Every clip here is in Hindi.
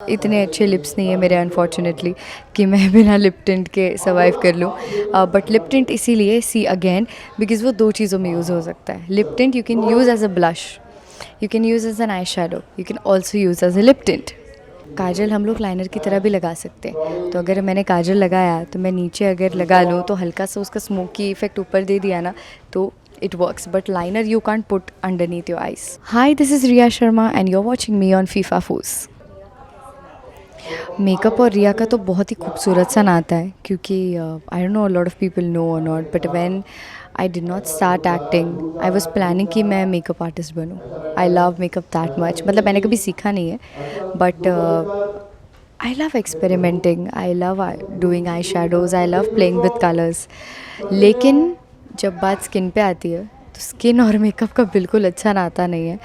इतने अच्छे लिप्स नहीं है मेरे अनफॉर्चुनेटली कि मैं बिना लिप टिंट के सर्वाइव कर लूँ। बट लिप टिंट इसीलिए सी अगेन बिकॉज वो दो चीज़ों में यूज़ हो सकता है। Lip tint you can use as a blush, you can use as an eye shadow, you can also use as a lip tint. काजल हम लोग लाइनर की तरह भी लगा सकते हैं। तो अगर मैंने काजल लगाया तो मैं नीचे अगर लगा लूँ तो हल्का सा उसका स्मोकी इफेक्ट ऊपर दे दिया ना, तो it works. But liner you can't put underneath your eyes. Hi, this is Riya Sharma and you're watching me on FIFA Foos. Makeup और रिया का तो बहुत ही खूबसूरत सा नाता है, क्योंकि I don't know lot of people know और not, but when I did not start acting I was planning कि मैं makeup artist बनूं। I love makeup that much, मतलब मैंने कभी सीखा नहीं है, but I love experimenting, I love doing eye shadows, I love playing with colours. लेकिन जब बात स्किन पे आती है तो स्किन और मेकअप का बिल्कुल अच्छा नाता नहीं है,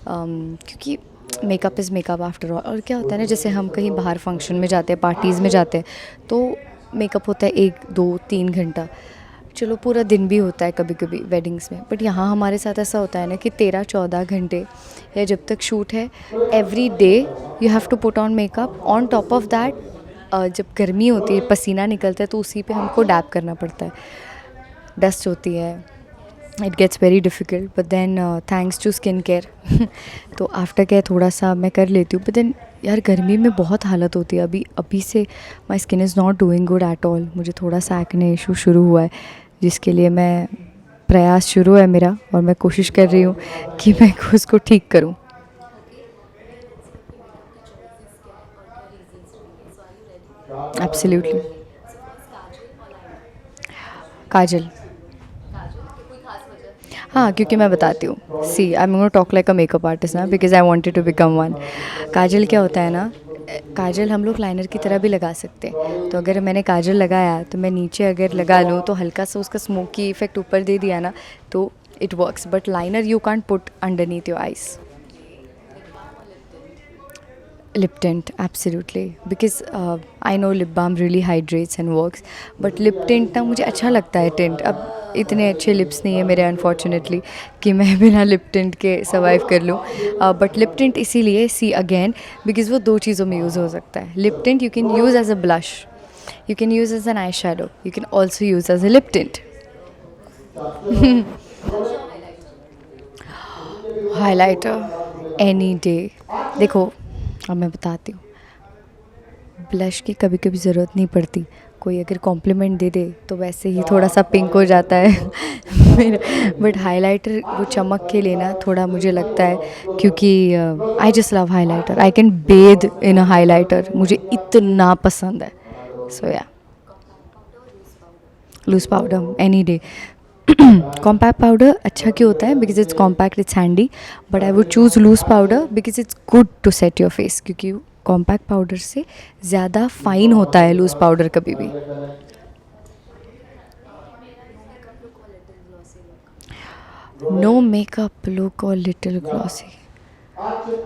क्योंकि makeup is makeup after all. और क्या होता है ना, जैसे हम कहीं बाहर फंक्शन में जाते हैं, पार्टीज़ में जाते हैं, तो मेकअप होता है 1 2 3 घंटा, चलो पूरा दिन भी होता है कभी कभी वेडिंग्स में, बट यहाँ हमारे साथ ऐसा होता है ना कि 13 14 घंटे या जब तक शूट है, every day you have to put on makeup. On top of that जब गर्मी होती है, पसीना निकलता है, तो उसी पे हमको डैप करना पड़ता है, डस्ट होती है, it gets very difficult, but then thanks to skin care तो आफ्टर केयर थोड़ा सा मैं कर लेती हूँ। बट देन यार गर्मी में बहुत हालत होती है, अभी अभी से my skin is not doing good at all. मुझे थोड़ा सा एक्ने इशू शुरू हुआ है, जिसके लिए मैं प्रयास शुरू है मेरा, और मैं कोशिश कर रही हूँ कि मैं उसको ठीक करूँ। एब्सोल्युटली। काजल। हाँ, क्योंकि मैं बताती हूँ, सी I am gonna talk like a makeup artist ना, because I wanted to become one. काजल क्या होता है ना, काजल हम लोग लाइनर की तरह भी लगा सकते हैं। तो अगर मैंने काजल लगाया तो मैं नीचे अगर लगा लूँ तो हल्का सा उसका स्मोकी इफेक्ट ऊपर दे दिया ना, तो it works. But liner you can't put underneath your eyes. Lip tint, absolutely, because I know lip balm really hydrates and works, but lip tint ना मुझे अच्छा लगता है टिंट। अब इतने अच्छे लिप्स नहीं है मेरे अनफॉर्चुनेटली कि मैं बिना लिप टिंट के सर्वाइव कर लूँ। बट लिप टिंट इसीलिए सी अगेन बिकॉज वो दो चीज़ों में यूज़ हो सकता है। Lip tint you can use as a blush, you can use as an eye shadow, you can also use as a lip tint. Highlighter any day. देखो, अब मैं बताती हूँ, ब्लश की कभी कभी ज़रूरत नहीं पड़ती, कोई अगर कॉम्प्लीमेंट दे दे तो वैसे ही थोड़ा सा पिंक हो जाता है मेरा। बट हाइलाइटर वो चमक के लिए ना थोड़ा मुझे लगता है, क्योंकि I just love highlighter, I can bathe in a highlighter, मुझे इतना पसंद है। So yeah, loose powder any day. Compact powder अच्छा क्यों होता है, because it's compact, it's handy, but I would choose loose powder because it's good to set your face, क्योंकि कॉम्पैक्ट पाउडर से ज़्यादा फाइन होता है लूज पाउडर कभी भी। नो मेकअप लुक और little glossy,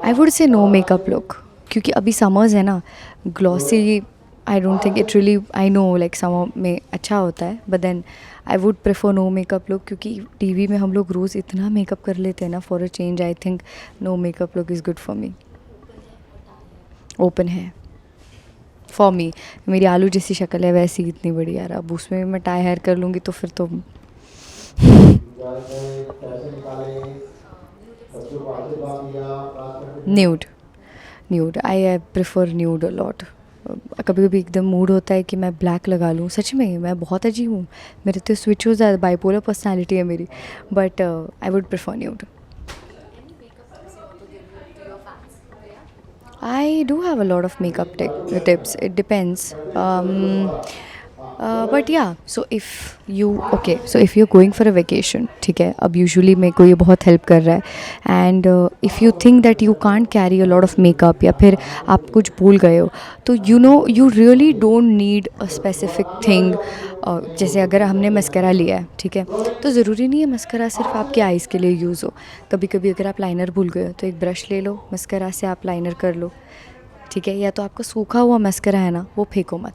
I would say no makeup look, क्योंकि अभी समर्स है ना, glossy I don't think it really, I know like summer में अच्छा होता है, but then I would prefer no makeup look, क्योंकि टीवी में हम लोग रोज़ इतना मेकअप कर लेते हैं ना, for a change I think no makeup look is good for me. Open है फॉर मी, मेरी आलू जैसी शक्ल है वैसी इतनी बड़ी यार, अब उसमें मैं टाई हेयर कर लूँगी तो फिर तो nude. Nude I prefer nude a lot. कभी कभी एकदम मूड होता है कि मैं ब्लैक लगा लूँ, सच में मैं बहुत अजीब हूँ, मेरे तो स्विच हो जाए, बाइपोलर पर्सनालिटी है मेरी, but I would prefer nude. I do have a lot of makeup tips. It depends. But yeah, so if you're going for a vacation, ठीक है, अब यूजुअली मेरे को ये बहुत हेल्प कर रहा है, and if you think that you can't carry a lot of makeup, या फिर आप कुछ भूल गए हो, तो you really don't need a specific thing. जैसे अगर हमने मस्करा लिया है, ठीक है, तो ज़रूरी नहीं है मस्करा सिर्फ आपके आइज़ के लिए यूज़ हो। कभी कभी अगर आप लाइनर भूल गए हो तो एक ब्रश ले लो, मस्करा से आप लाइनर कर लो, ठीक है। या तो आपका सूखा हुआ मस्करा है ना, वो फेंको मत।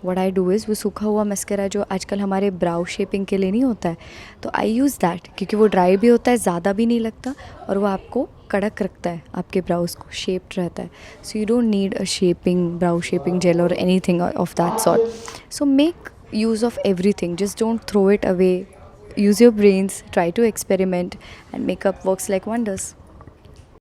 व्हाट आई डू इज़, वो सूखा हुआ मस्करा जो आजकल हमारे ब्राउ शेपिंग के लिए नहीं होता है, तो आई यूज़ दैट, क्योंकि वो ड्राई भी होता है, ज़्यादा भी नहीं लगता, और वो आपको कड़क रखता है आपके ब्राउज को, शेप्ड रहता है. So you don't need a shaping brow shaping jail और anything of that sort. So make use of everything, just don't throw it away. Use your brains, try to experiment, and makeup works like wonders.